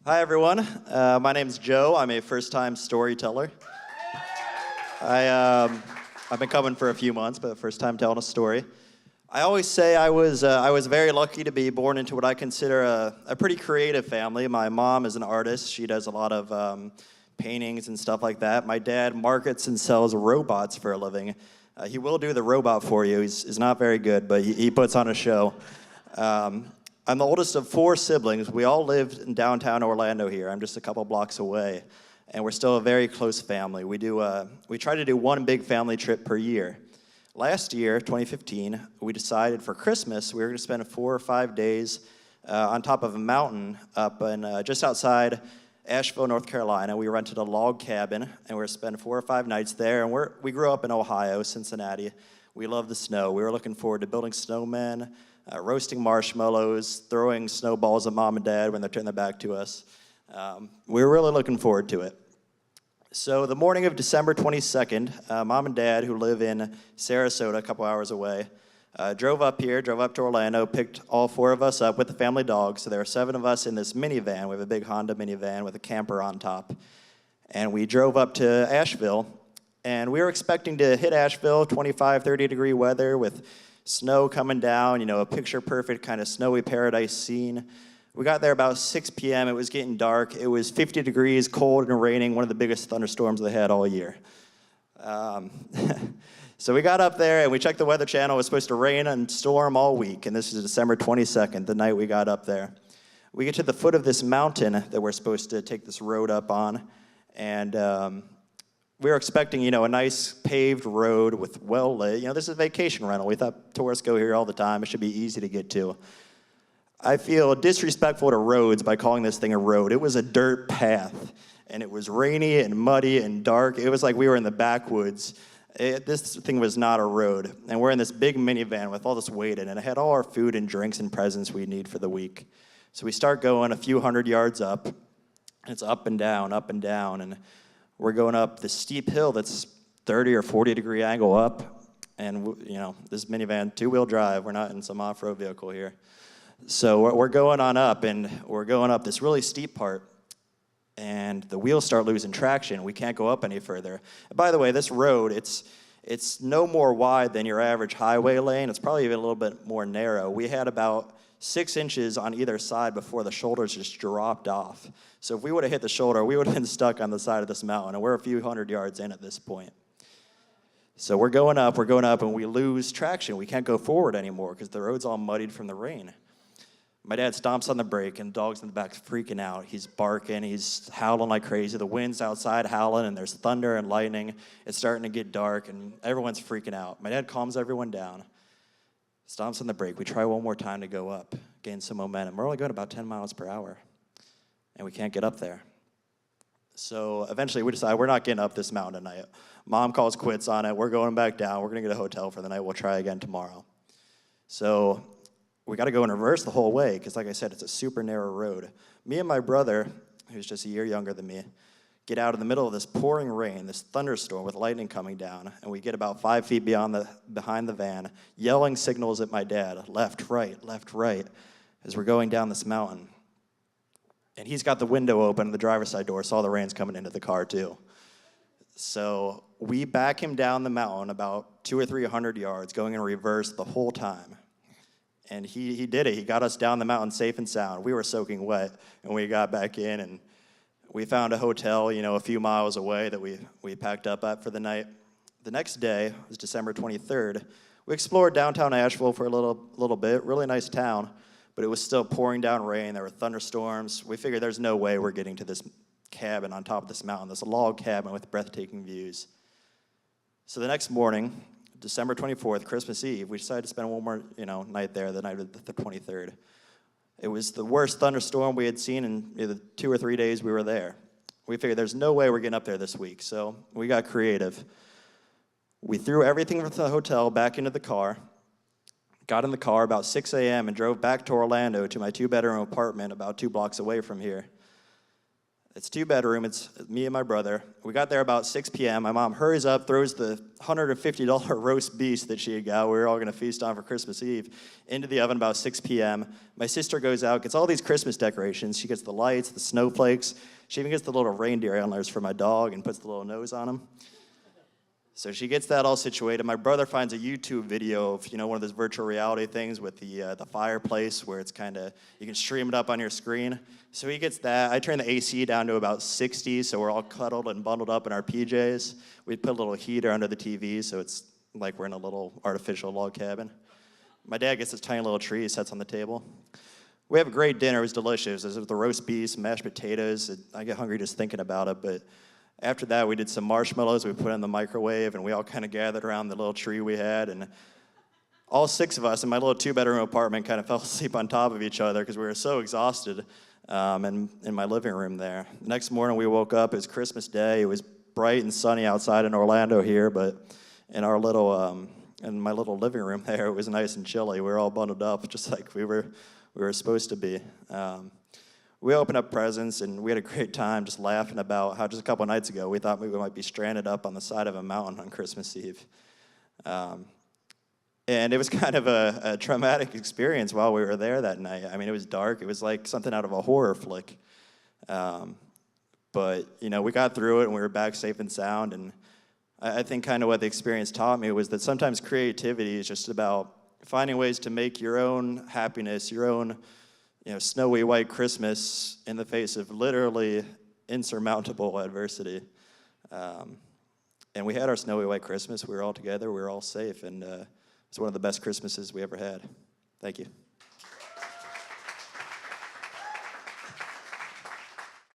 Hi, everyone. My name's Joe. I'm a first-time storyteller. I've been coming for a few months, but first time telling a story. I always say I was very lucky to be born into what I consider a pretty creative family. My mom is an artist. She does a lot of paintings and stuff like that. My dad markets and sells robots for a living. He will do the robot for you. He's not very good, but he puts on a show. I'm the oldest of 4 siblings. We all lived in downtown Orlando here. I'm just a couple blocks away, and we're still a very close family. We try to do one big family trip per year. Last year, 2015, we decided for Christmas we were going to spend 4 or 5 days on top of a mountain up in just outside Asheville, North Carolina. We rented a log cabin, and we were spend 4 or 5 nights there. And we grew up in Ohio, Cincinnati. We love the snow. We were looking forward to building snowmen, roasting marshmallows, throwing snowballs at mom and dad when they turned their back to us. We were really looking forward to it. So the morning of December 22nd, mom and dad, who live in Sarasota, a couple hours away, drove up to Orlando, picked all 4 of us up with the family dog. So there were 7 of us in this minivan. We have a big Honda minivan with a camper on top. And we drove up to Asheville, and we were expecting to hit Asheville, 25, 30-degree weather with snow coming down, a picture-perfect kind of snowy paradise scene. We got there about 6 p.m. It was getting dark. It was 50 degrees, cold and raining, one of the biggest thunderstorms they had all year. So we got up there, and we checked the Weather Channel. It was supposed to rain and storm all week, and this is December 22nd, the night we got up there. We get to the foot of this mountain that we're supposed to take this road up on, and we were expecting, a nice paved road with well-lit. This is a vacation rental. We thought tourists go here all the time. It should be easy to get to. I feel disrespectful to roads by calling this thing a road. It was a dirt path, and it was rainy and muddy and dark. It was like we were in the backwoods. This thing was not a road, and we're in this big minivan with all this weight in it. It had all our food and drinks and presents we need for the week. So we start going a few hundred yards up, and it's up and down, and we're going up this steep hill that's 30 or 40-degree angle up, and this minivan, 2-wheel drive. We're not in some off-road vehicle here. So we're going on up, and we're going up this really steep part, and the wheels start losing traction. We can't go up any further. And by the way, this road, it's no more wide than your average highway lane. It's probably even a little bit more narrow. We had about 6 inches on either side before the shoulders just dropped off. So if we would have hit the shoulder, we would have been stuck on the side of this mountain, and we're a few hundred yards in at this point. So we're going up, and we lose traction. We can't go forward anymore because the road's all muddied from the rain. My dad stomps on the brake, and the dog's in the back freaking out. He's barking. He's howling like crazy. The wind's outside howling, and there's thunder and lightning. It's starting to get dark, and everyone's freaking out. My dad calms everyone down, stomps on the brake. We try one more time to go up, gain some momentum. We're only going about 10 miles per hour, and we can't get up there. So eventually we decide we're not getting up this mountain tonight. Mom calls quits on it. We're going back down. We're going to get a hotel for the night. We'll try again tomorrow. So we got to go in reverse the whole way because, like I said, it's a super narrow road. Me and my brother, who's just a year younger than me, get out in the middle of this pouring rain, this thunderstorm with lightning coming down, and we get about 5 feet behind the van, yelling signals at my dad, left, right, as we're going down this mountain. And he's got the window open, the driver's side door, so all the rain's coming into the car too. So we back him down the mountain about 200 or 300 yards, going in reverse the whole time. And he did it. He got us down the mountain safe and sound. We were soaking wet, and we got back in, and we found a hotel, a few miles away that we packed up at for the night. The next day, it was December 23rd, we explored downtown Asheville for a little bit. Really nice town, but it was still pouring down rain. There were thunderstorms. We figured there's no way we're getting to this cabin on top of this mountain, this log cabin with breathtaking views. So the next morning, December 24th, Christmas Eve, we decided to spend one more, night there, the night of the 23rd. It was the worst thunderstorm we had seen in the 2 or 3 days we were there. We figured there's no way we're getting up there this week, so we got creative. We threw everything from the hotel back into the car, got in the car about 6 a.m. and drove back to Orlando to my 2-bedroom apartment about 2 blocks away from here. It's 2-bedroom. It's me and my brother. We got there about 6 p.m. My mom hurries up, throws the $150 roast beef that she had got, we were all going to feast on for Christmas Eve, into the oven about 6 p.m. My sister goes out, gets all these Christmas decorations. She gets the lights, the snowflakes. She even gets the little reindeer antlers for my dog and puts the little nose on them. So she gets that all situated. My brother finds a YouTube video of, one of those virtual reality things with the fireplace where it's kind of, you can stream it up on your screen. So he gets that. I turn the AC down to about 60, so we're all cuddled and bundled up in our PJs. We put a little heater under the TV, so it's like we're in a little artificial log cabin. My dad gets this tiny little tree he sets on the table. We have a great dinner. It was delicious. It was the roast beef, mashed potatoes. I get hungry just thinking about it, but after that, we did some marshmallows we put in the microwave, and we all kind of gathered around the little tree we had, and all 6 of us in my little 2-bedroom apartment kind of fell asleep on top of each other because we were so exhausted in my living room there. The next morning, we woke up. It was Christmas Day. It was bright and sunny outside in Orlando here, but in our little in my little living room there, it was nice and chilly. We were all bundled up just like we were supposed to be. We opened up presents, and we had a great time just laughing about how just a couple nights ago we thought we might be stranded up on the side of a mountain on Christmas Eve. And it was kind of a traumatic experience while we were there that night. I mean, it was dark. It was like something out of a horror flick. But, we got through it, and we were back safe and sound. And I think kind of what the experience taught me was that sometimes creativity is just about finding ways to make your own happiness, your own snowy white Christmas in the face of literally insurmountable adversity. And we had our snowy white Christmas. We were all together. We were all safe. And it's one of the best Christmases we ever had. Thank you.